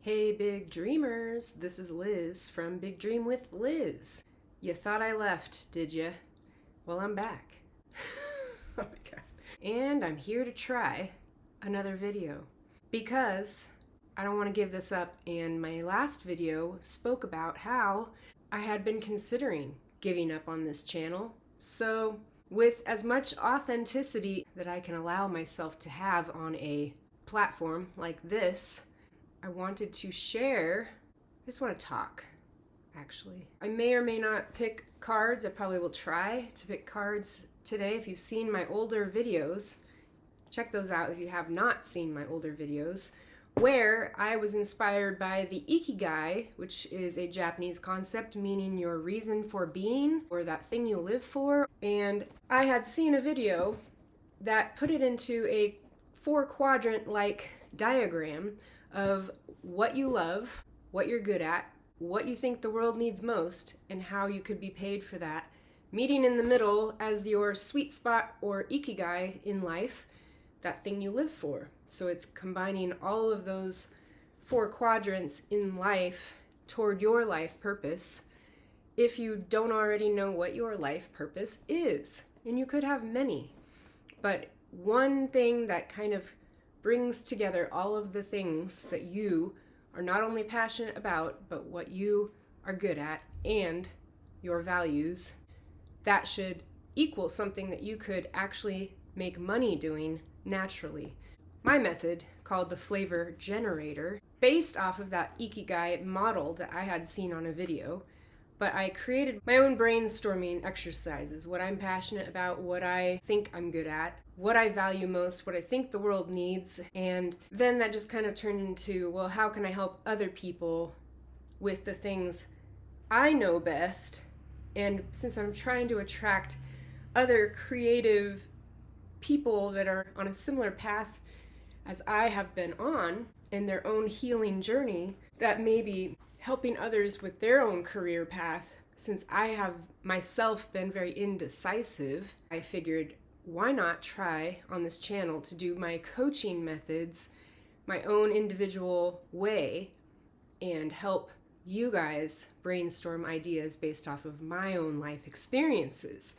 Hey, big dreamers. This is Liz from Big Dream with Liz. You thought I left, did you? Well, I'm back. Oh my god. And I'm here to try another video because I don't want to give this up. And my last video spoke about how I had been considering giving up on this channel. So, with as much authenticity that I can allow myself to have on a platform like this, I wanted to share. I just want to talk, actually. I may or may not pick cards. I probably will try to pick cards today. If you've seen my older videos, check those out if you have not seen my older videos, where I was inspired by the Ikigai, which is a Japanese concept meaning your reason for being, or that thing you live for. And I had seen a video that put it into a 4-quadrant-like diagram of what you love, what you're good at, what you think the world needs most, and how you could be paid for that. Meeting in the middle as your sweet spot or ikigai in life, that thing you live for. So it's combining all of those 4 quadrants in life toward your life purpose. If you don't already know what your life purpose is, and you could have many, but one thing that kind of brings together all of the things that you are not only passionate about, but what you are good at and your values, that should equal something that you could actually make money doing naturally. My method, called the Flavor Generator, based off of that Ikigai model that I had seen on a video, but I created my own brainstorming exercises, what I'm passionate about, what I think I'm good at, what I value most, what I think the world needs, and then that just kind of turned into, well, how can I help other people with the things I know best? And since I'm trying to attract other creative people that are on a similar path as I have been on in their own healing journey, that may be helping others with their own career path, since I have myself been very indecisive, I figured, why not try on this channel to do my coaching methods my own individual way and help you guys brainstorm ideas based off of my own life experiences.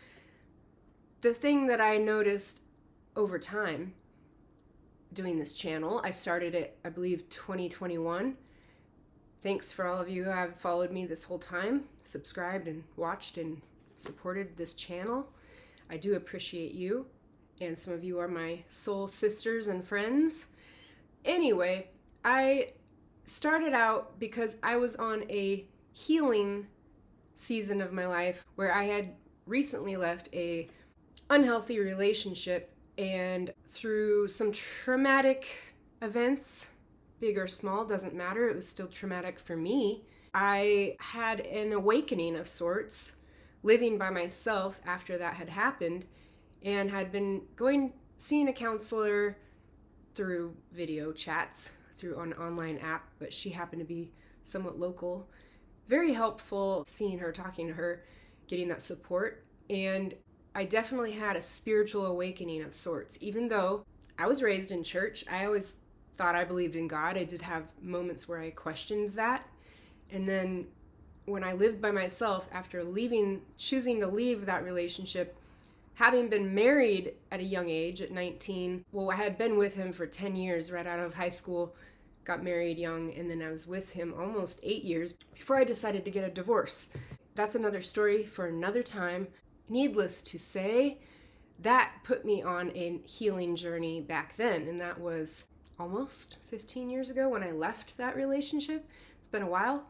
The thing that I noticed over time doing this channel, I started it, I believe, 2021. Thanks for all of you who have followed me this whole time, subscribed and watched and supported this channel. I do appreciate you, and some of you are my soul sisters and friends. Anyway, I started out because I was on a healing season of my life where I had recently left a unhealthy relationship, and through some traumatic events, big or small, doesn't matter, it was still traumatic for me, I had an awakening of sorts, living by myself after that had happened, and had been seeing a counselor through video chats, through an online app, but she happened to be somewhat local. Very helpful seeing her, talking to her, getting that support, and I definitely had a spiritual awakening of sorts. Even though I was raised in church, I always thought I believed in God. I did have moments where I questioned that. And then when I lived by myself after choosing to leave that relationship, having been married at a young age at 19, well, I had been with him for 10 years right out of high school, got married young, and then I was with him almost 8 years before I decided to get a divorce. That's another story for another time. Needless to say, that put me on a healing journey back then, and that was almost 15 years ago when I left that relationship. It's been a while.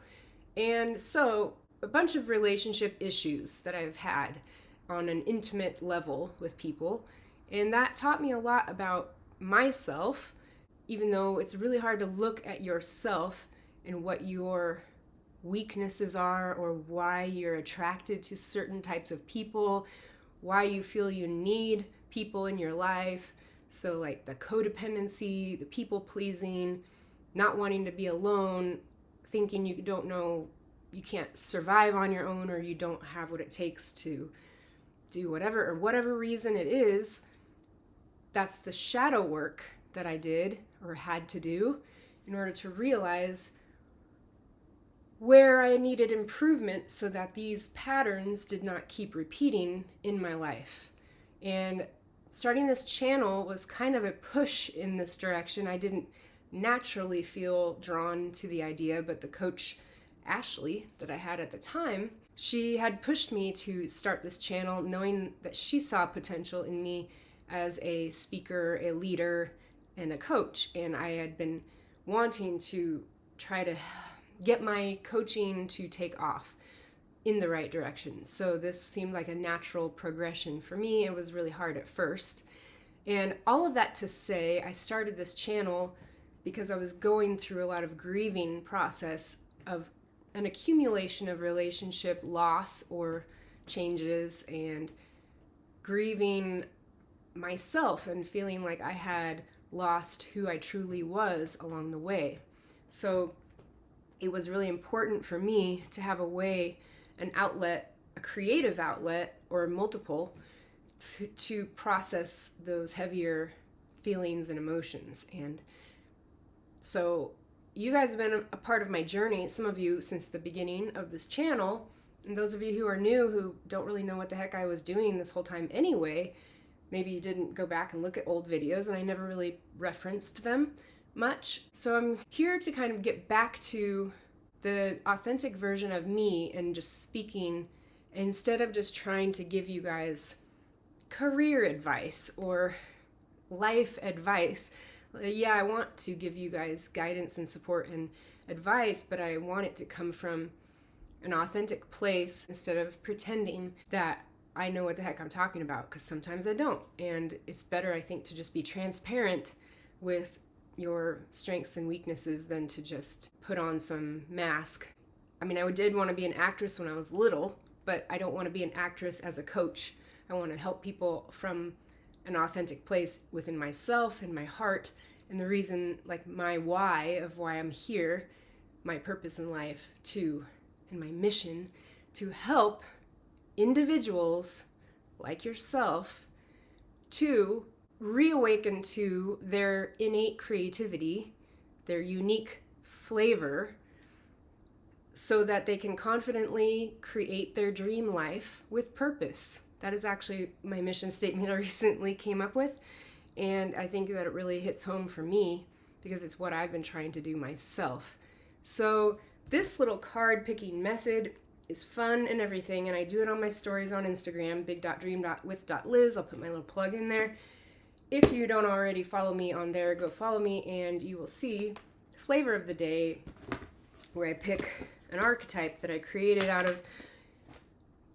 And so a bunch of relationship issues that I've had on an intimate level with people. And that taught me a lot about myself, even though it's really hard to look at yourself and what your weaknesses are, or why you're attracted to certain types of people, why you feel you need people in your life. So like the codependency, the people pleasing, not wanting to be alone, thinking you don't know, you can't survive on your own, or you don't have what it takes to do whatever, or whatever reason it is. That's the shadow work that I did or had to do in order to realize where I needed improvement so that these patterns did not keep repeating in my life. And starting this channel was kind of a push in this direction. I didn't naturally feel drawn to the idea, but the coach, Ashley, that I had at the time, she had pushed me to start this channel, knowing that she saw potential in me as a speaker, a leader, and a coach. And I had been wanting to try to get my coaching to take off in the right direction. So this seemed like a natural progression for me. It was really hard at first. And all of that to say, I started this channel because I was going through a lot of grieving process of an accumulation of relationship loss or changes, and grieving myself and feeling like I had lost who I truly was along the way. So it was really important for me to have a way, an outlet, a creative outlet or multiple to process those heavier feelings and emotions. And so you guys have been a part of my journey, some of you since the beginning of this channel, and those of you who are new, who don't really know what the heck I was doing this whole time anyway, maybe you didn't go back and look at old videos and I never really referenced them much. So I'm here to kind of get back to the authentic version of me and just speaking instead of just trying to give you guys career advice or life advice. Yeah, I want to give you guys guidance and support and advice, but I want it to come from an authentic place instead of pretending that I know what the heck I'm talking about, because sometimes I don't. And it's better, I think, to just be transparent with your strengths and weaknesses than to just put on some mask. I mean, I did want to be an actress when I was little, but I don't want to be an actress as a coach. I want to help people from an authentic place within myself and my heart, and the reason, like my why of why I'm here, my purpose in life too, and my mission to help individuals like yourself to reawaken to their innate creativity, their unique flavor, so that they can confidently create their dream life with purpose. That is actually my mission statement I recently came up with, and I think that it really hits home for me because it's what I've been trying to do myself. So this little card picking method is fun and everything, and I do it on my stories on Instagram, big.dream.with.liz. I'll put my little plug in there. If you don't already follow me on there, go follow me and you will see flavor of the day, where I pick an archetype that I created out of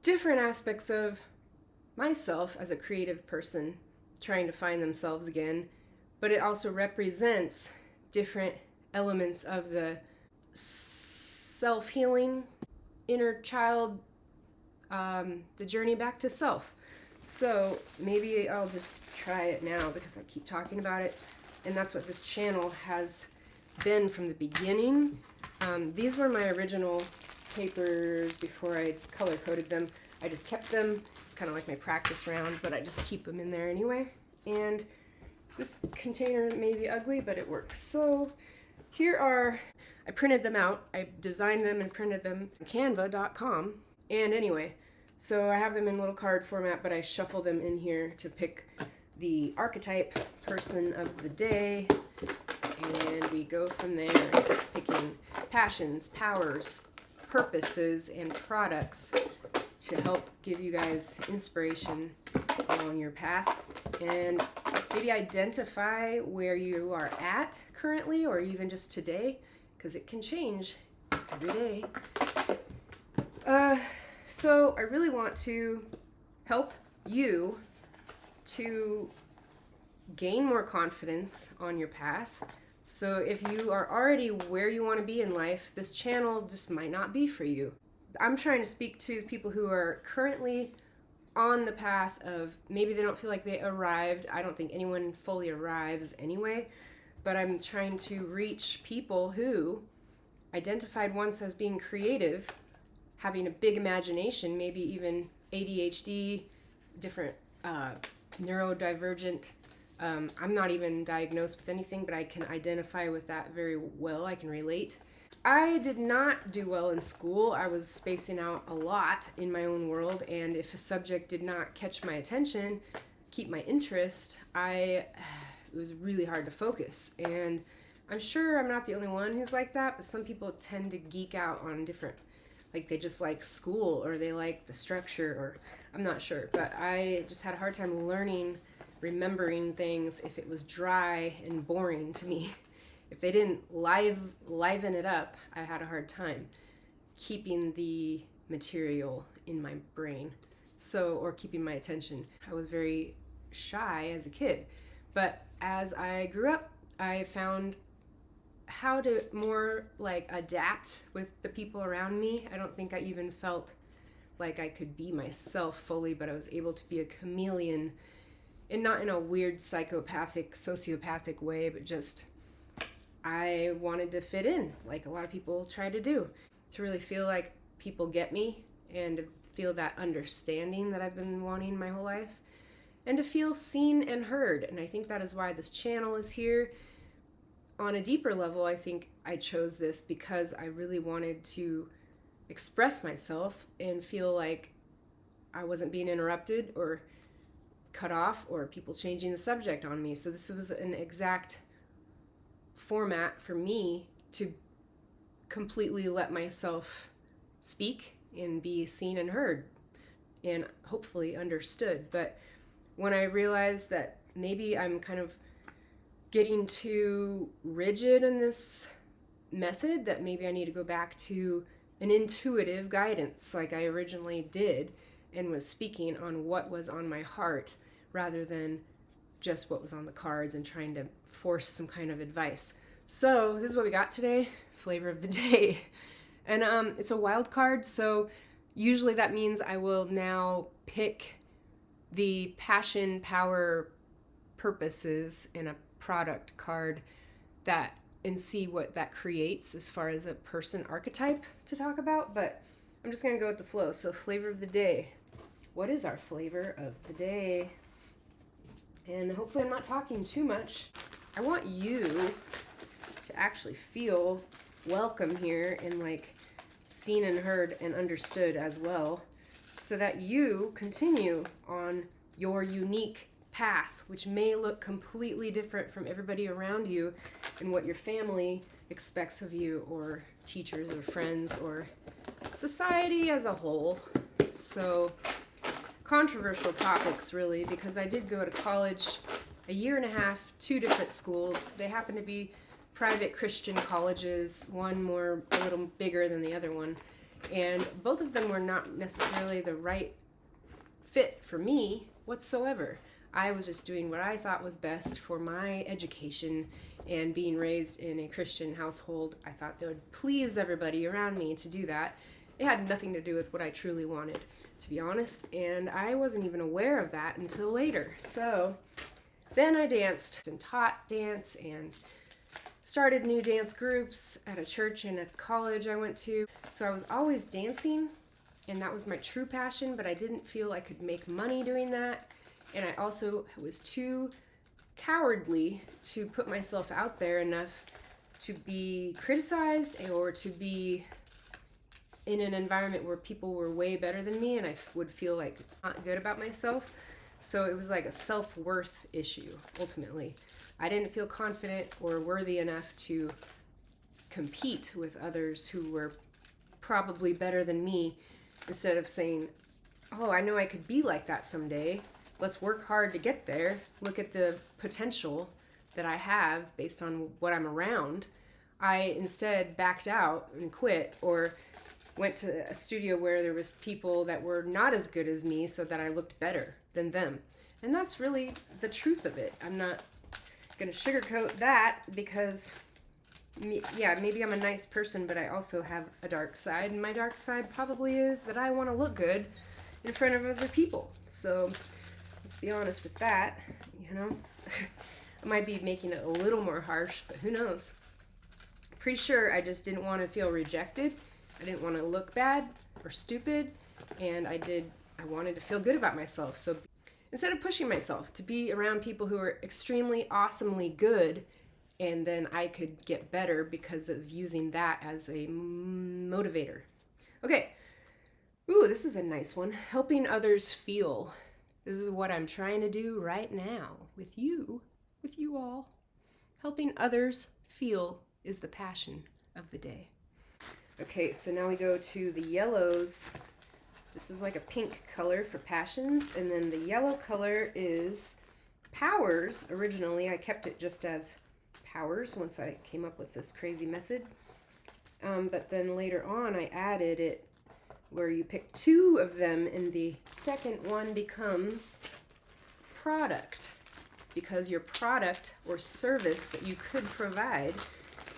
different aspects of myself as a creative person trying to find themselves again, but it also represents different elements of the self-healing, inner child, the journey back to self. So maybe I'll just try it now because I keep talking about it, and that's what this channel has been from the beginning. These were my original papers before I color-coded them. I just kept them. It's kind of like my practice round, but I just keep them in there anyway. And this container may be ugly, but it works. So here are, I printed them out. I designed them and printed them on canva.com. And anyway, so I have them in little card format, but I shuffle them in here to pick the archetype person of the day. And we go from there, picking passions, powers, purposes, and products to help give you guys inspiration along your path and maybe identify where you are at currently or even just today, because it can change every day. So I really want to help you to gain more confidence on your path. So if you are already where you want to be in life, this channel just might not be for you. I'm trying to speak to people who are currently on the path of maybe they don't feel like they arrived. I don't think anyone fully arrives anyway, but I'm trying to reach people who identified once as being creative, having a big imagination, maybe even ADHD, different neurodivergent. I'm not even diagnosed with anything, but I can identify with that very well. I can relate. I did not do well in school. I was spacing out a lot in my own world, and if a subject did not catch my attention, keep my interest, it was really hard to focus. And I'm sure I'm not the only one who's like that, but some people tend to geek out on different, like they just like school or they like the structure, or I'm not sure, but I just had a hard time remembering things if it was dry and boring to me. If they didn't liven it up, I had a hard time keeping the material in my brain, or keeping my attention. I was very shy as a kid, but as I grew up, I found how to more like adapt with the people around me. I don't think I even felt like I could be myself fully, but I was able to be a chameleon, and not in a weird psychopathic, sociopathic way, but just I wanted to fit in, like a lot of people try to do, to really feel like people get me and to feel that understanding that I've been wanting my whole life, and to feel seen and heard. And I think that is why this channel is here. On a deeper level, I think I chose this because I really wanted to express myself and feel like I wasn't being interrupted or cut off or people changing the subject on me. So this was an exact format for me to completely let myself speak and be seen and heard and hopefully understood. But when I realized that maybe I'm kind of getting too rigid in this method, that maybe I need to go back to an intuitive guidance like I originally did and was speaking on what was on my heart rather than just what was on the cards and trying to force some kind of advice. So this is what we got today, flavor of the day. And it's a wild card, so usually that means I will now pick the passion, power, purposes in a product card and see what that creates as far as a person archetype to talk about. But I'm just going to go with the flow. So flavor of the day. What is our flavor of the day? And hopefully I'm not talking too much. I want you to actually feel welcome here and like seen and heard and understood as well, so that you continue on your unique path, which may look completely different from everybody around you and what your family expects of you, or teachers or friends or society as a whole. So controversial topics, really, because I did go to college a year and a half, 2 different schools. They happen to be private Christian colleges, one a little bigger than the other one, and both of them were not necessarily the right fit for me whatsoever. I was just doing what I thought was best for my education, and being raised in a Christian household, I thought that would please everybody around me to do that. It had nothing to do with what I truly wanted, to be honest, and I wasn't even aware of that until later. So then I danced and taught dance and started new dance groups at a church and at the college I went to. So I was always dancing, and that was my true passion, but I didn't feel I could make money doing that. And I also was too cowardly to put myself out there enough to be criticized or to be in an environment where people were way better than me, and I would feel like not good about myself. So it was like a self-worth issue, ultimately. I didn't feel confident or worthy enough to compete with others who were probably better than me. Instead of saying, oh, I know I could be like that someday. Let's work hard to get there. Look at the potential that I have based on what I'm around. I instead backed out and quit, or went to a studio where there was people that were not as good as me so that I looked better than them. And that's really the truth of it. I'm not going to sugarcoat that, because maybe I'm a nice person, but I also have a dark side, and my dark side probably is that I want to look good in front of other people. So let's be honest with that, I might be making it a little more harsh, but who knows. Pretty sure I just didn't want to feel rejected. I didn't want to look bad or stupid, and I wanted to feel good about myself. So instead of pushing myself to be around people who are extremely awesomely good And then I could get better because of using that as a motivator. Okay. Ooh, this is a nice one. Helping others feel. This is what I'm trying to do right now with you all. Helping others feel is the passion of the day. Okay, so now we go to the yellows. This is like a pink color for passions, and then the yellow color is powers. Originally, I kept it just as powers once I came up with this crazy method. But then later on, I added it where you pick two of them, and the second one becomes product, because your product or service that you could provide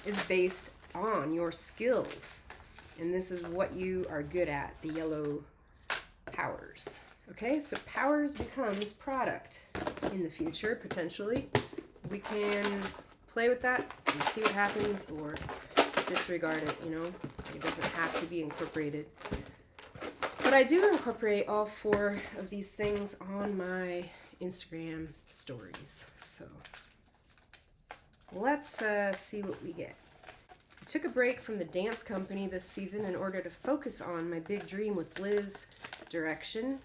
is based on your skills. And this is what you are good at, the yellow powers. Okay, so powers becomes product in the future, potentially. We can play with that and see what happens, or disregard it, you know. It doesn't have to be incorporated. But I do incorporate all four of these things on my Instagram stories. So let's see what we get. I took a break from the dance company this season in order to focus on my Big Dream with Liz direction,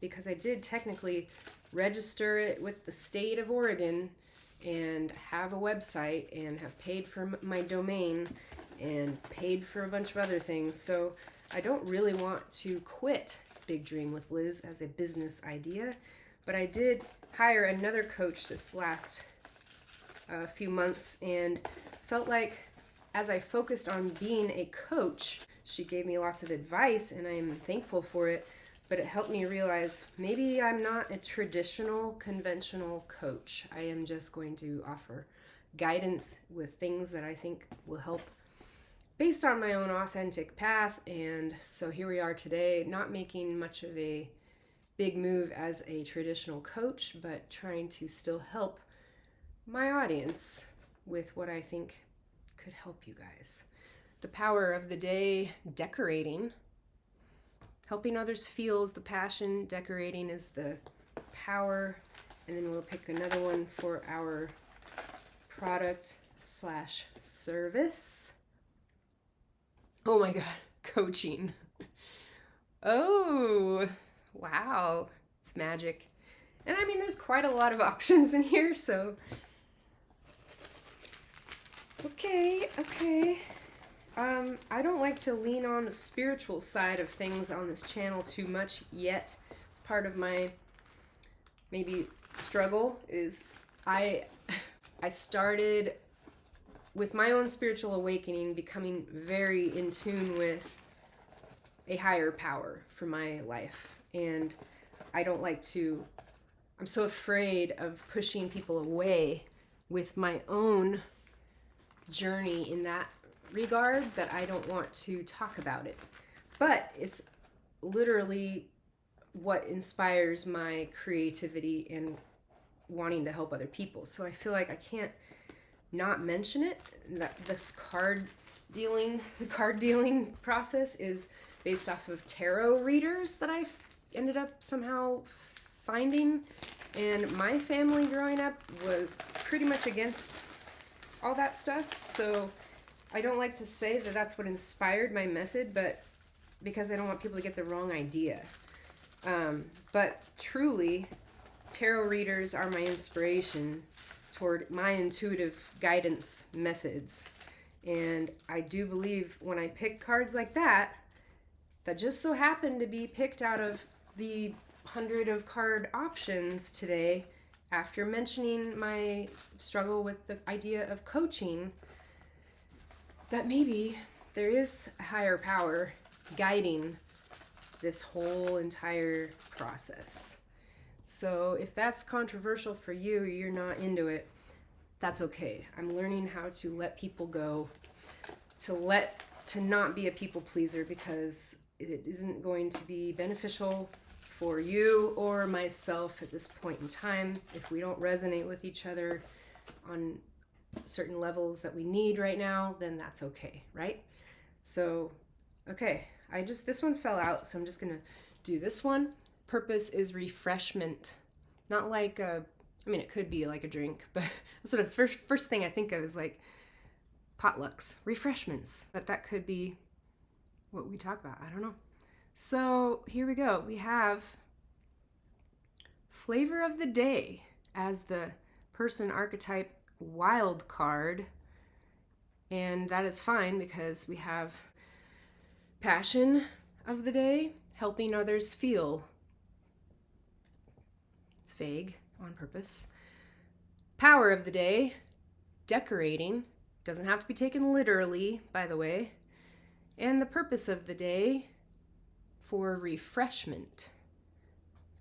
because I did technically register it with the state of Oregon and have a website and have paid for my domain and paid for a bunch of other things. So I don't really want to quit Big Dream with Liz as a business idea, but I did hire another coach this last few months, and felt like as I focused on being a coach, she gave me lots of advice, and I'm thankful for it, but it helped me realize maybe I'm not a traditional, conventional coach. I am just going to offer guidance with things that I think will help based on my own authentic path. And so here we are today, not making much of a big move as a traditional coach, but trying to still help my audience with what I think could help you guys. The power of the day, decorating. Helping others feel is the passion, decorating is the power, and then we'll pick another one for our product/service. Oh my God, coaching. Oh, wow, it's magic. And I mean, there's quite a lot of options in here, so. Okay. I don't like to lean on the spiritual side of things on this channel too much yet. It's part of my maybe struggle is I started with my own spiritual awakening, becoming very in tune with a higher power for my life. And I don't like to, I'm so afraid of pushing people away with my own journey in that regard that I don't want to talk about it. But it's literally what inspires my creativity and wanting to help other people. So I feel like I can't not mention it. That this card dealing process is based off of tarot readers that I ended up somehow finding. And my family growing up was pretty much against all that stuff. So I don't like to say that that's what inspired my method, but because I don't want people to get the wrong idea. But truly, tarot readers are my inspiration toward my intuitive guidance methods. And I do believe when I pick cards like that just so happened to be picked out of the 100 of card options today, after mentioning my struggle with the idea of coaching, that maybe there is a higher power guiding this whole entire process. So if that's controversial for you, you're not into it, that's okay. I'm learning how to let people go, to not be a people pleaser, because it isn't going to be beneficial for you or myself at this point in time. If we don't resonate with each other on certain levels that we need right now, then that's okay, right? So, okay, this one fell out, so I'm just gonna do this one. Purpose is refreshment. Not like I mean, it could be like a drink, but sort of first thing I think of is like potlucks, refreshments. But that could be what we talk about. I don't know. So here we go. We have flavor of the day as the person archetype wild card. And that is fine because we have passion of the day, helping others feel. It's vague on purpose. Power of the day, decorating. Doesn't have to be taken literally, by the way. And the purpose of the day, for refreshment.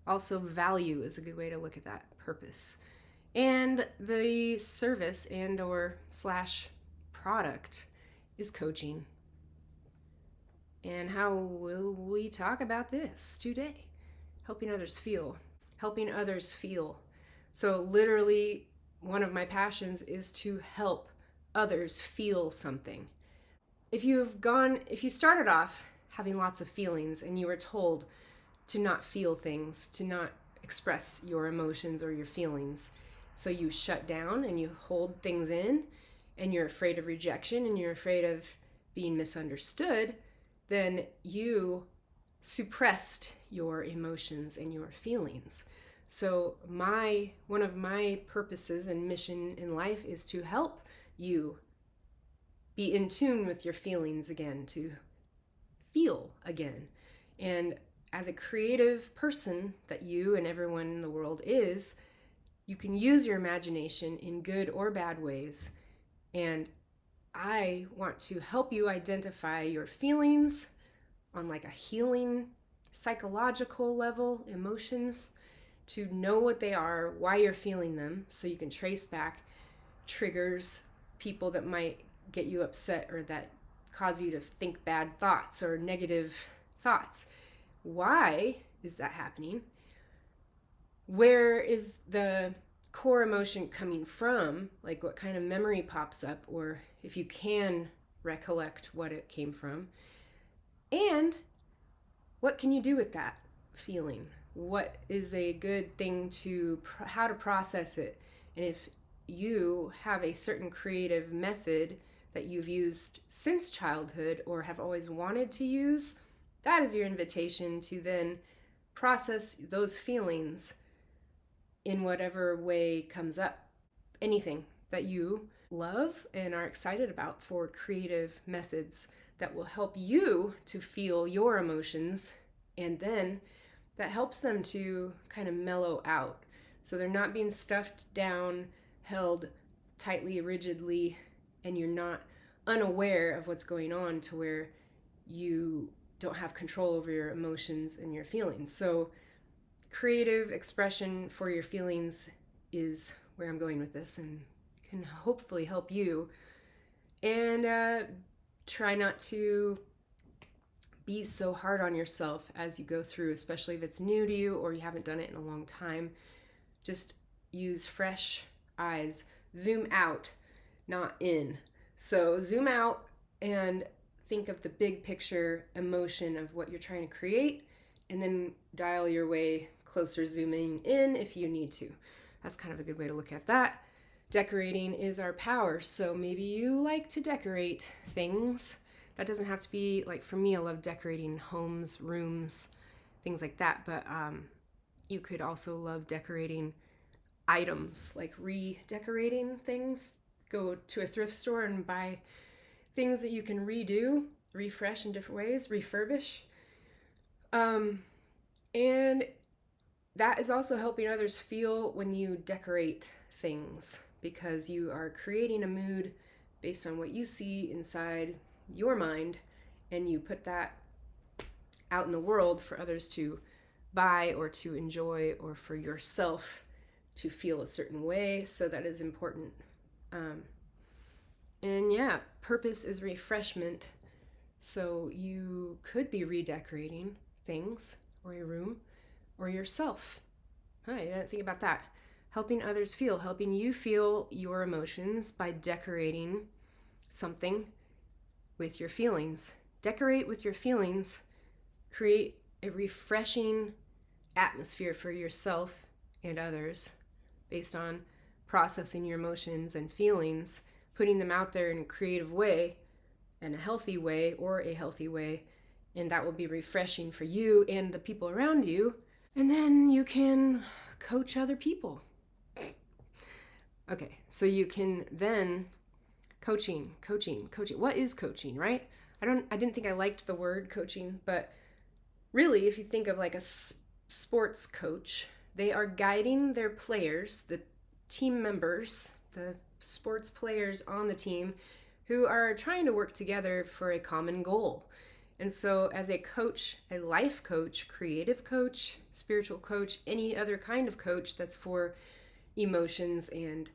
Also, value is a good way to look at that, purpose. And the service and or / product is coaching. And how will we talk about this today? Helping others feel. Helping others feel. So literally, one of my passions is to help others feel something. If you started off having lots of feelings and you were told to not feel things, to not express your emotions or your feelings, so you shut down and you hold things in, and you're afraid of rejection and you're afraid of being misunderstood, then you suppressed your emotions and your feelings. So one of my purposes and mission in life is to help you be in tune with your feelings again, to feel again. And as a creative person that you and everyone in the world is, you can use your imagination in good or bad ways. And I want to help you identify your feelings on like a healing, psychological level, emotions, to know what they are, why you're feeling them, so you can trace back triggers, people that might get you upset or that cause you to think bad thoughts or negative thoughts. Why is that happening? Where is the core emotion coming from? Like what kind of memory pops up, or if you can recollect what it came from. And what can you do with that feeling? What is a good thing how to process it? And if you have a certain creative method that you've used since childhood or have always wanted to use, that is your invitation to then process those feelings in whatever way comes up. Anything that you love and are excited about for creative methods that will help you to feel your emotions, and then that helps them to kind of mellow out. So they're not being stuffed down, held tightly, rigidly, and you're not unaware of what's going on to where you don't have control over your emotions and your feelings. So creative expression for your feelings is where I'm going with this, and can hopefully help you. And try not to be so hard on yourself as you go through, especially if it's new to you or you haven't done it in a long time. Just use fresh eyes. Zoom out, not in. So zoom out and think of the big picture emotion of what you're trying to create, and then dial your way closer, zooming in if you need to. That's kind of a good way to look at that. Decorating is our power, so maybe you like to decorate things. That doesn't have to be, like for me, I love decorating homes, rooms, things like that, but you could also love decorating items, like redecorating things. Go to a thrift store and buy things that you can redo, refresh in different ways, refurbish. And that is also helping others feel when you decorate things, because you are creating a mood based on what you see inside your mind, and you put that out in the world for others to buy or to enjoy, or for yourself to feel a certain way. So that is important. And yeah, purpose is refreshment. So you could be redecorating things, or your room, or yourself. I didn't think about that. Helping others feel, helping you feel your emotions by decorating something with your feelings. Decorate with your feelings. Create a refreshing atmosphere for yourself and others based on processing your emotions and feelings, putting them out there in a creative way, and a healthy way, and that will be refreshing for you and the people around you. And then you can coach other people. Okay, so you can then coaching. What is coaching, right? I didn't think I liked the word coaching, but really, if you think of like a sports coach, they are guiding their players, the team members, the sports players on the team who are trying to work together for a common goal. And so as a coach, a life coach, creative coach, spiritual coach, any other kind of coach that's for emotions and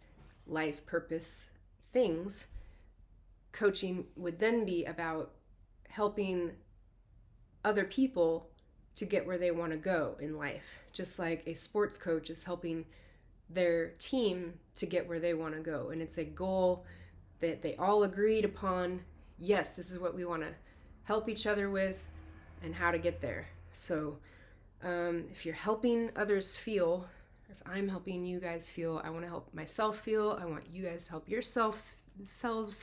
life purpose things, coaching would then be about helping other people to get where they want to go in life. Just like a sports coach is helping their team to get where they want to go. And it's a goal that they all agreed upon. Yes, this is what we want to help each other with and how to get there. So if you're helping others feel, if I'm helping you guys feel, I want to help myself feel. I want you guys to help yourselves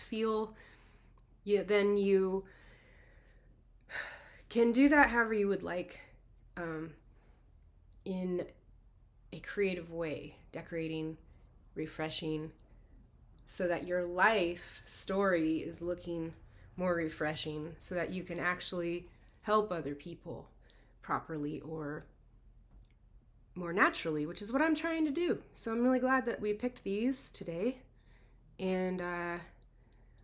feel. Then you can do that however you would like, in a creative way, decorating, refreshing, so that your life story is looking more refreshing, so that you can actually help other people properly or more naturally, which is what I'm trying to do. So I'm really glad that we picked these today. And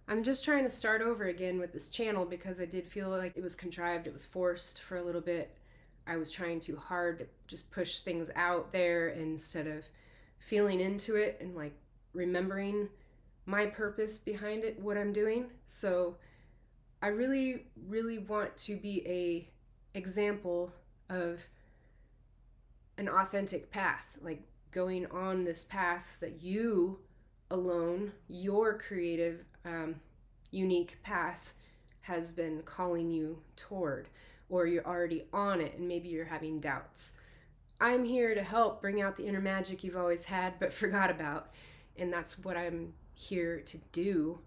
I'm just trying to start over again with this channel because I did feel like it was contrived, it was forced for a little bit. I was trying too hard to just push things out there instead of feeling into it and like remembering my purpose behind it, what I'm doing. So I really, really want to be a example of an authentic path, like going on this path that you alone, your creative, unique path has been calling you toward, or you're already on it and maybe you're having doubts. I'm here to help bring out the inner magic you've always had but forgot about, and that's what I'm here to do.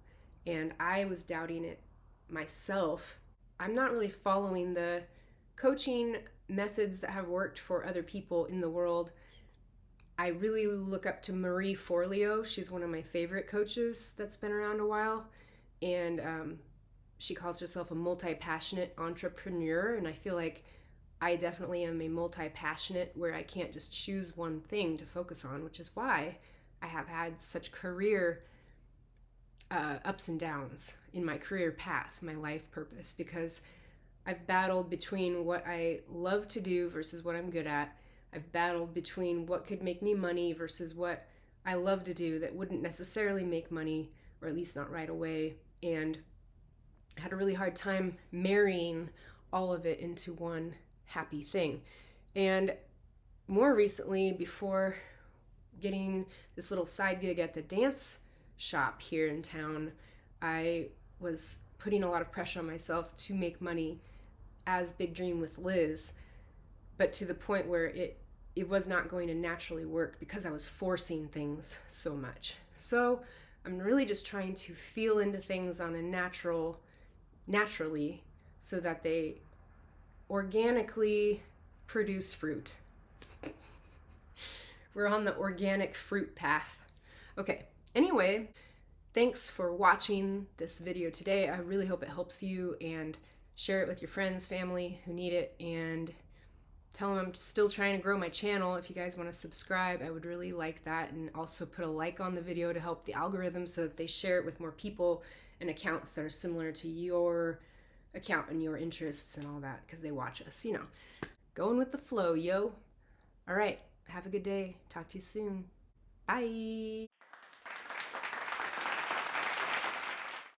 And I was doubting it myself. I'm not really following the coaching methods that have worked for other people in the world. I really look up to Marie Forleo. She's one of my favorite coaches that's been around a while. And she calls herself a multi-passionate entrepreneur. And I feel like I definitely am a multi-passionate where I can't just choose one thing to focus on, which is why I have had such career ups and downs in my career path, my life purpose, because I've battled between what I love to do versus what I'm good at. I've battled between what could make me money versus what I love to do that wouldn't necessarily make money, or at least not right away. And I had a really hard time marrying all of it into one happy thing. And more recently, before getting this little side gig at the dance shop here in town, I was putting a lot of pressure on myself to make money as Big Dream with Liz, but to the point where it was not going to naturally work because I was forcing things so much. So I'm really just trying to feel into things on a naturally, so that they organically produce fruit. We're on the organic fruit path. Okay, anyway, thanks for watching this video today. I really hope it helps you, and share it with your friends, family who need it, and tell them I'm still trying to grow my channel. If you guys want to subscribe, I would really like that, and also put a like on the video to help the algorithm so that they share it with more people and accounts that are similar to your account and your interests and all that, because they watch us, going with the flow, yo. All right, have a good day. Talk to you soon. Bye.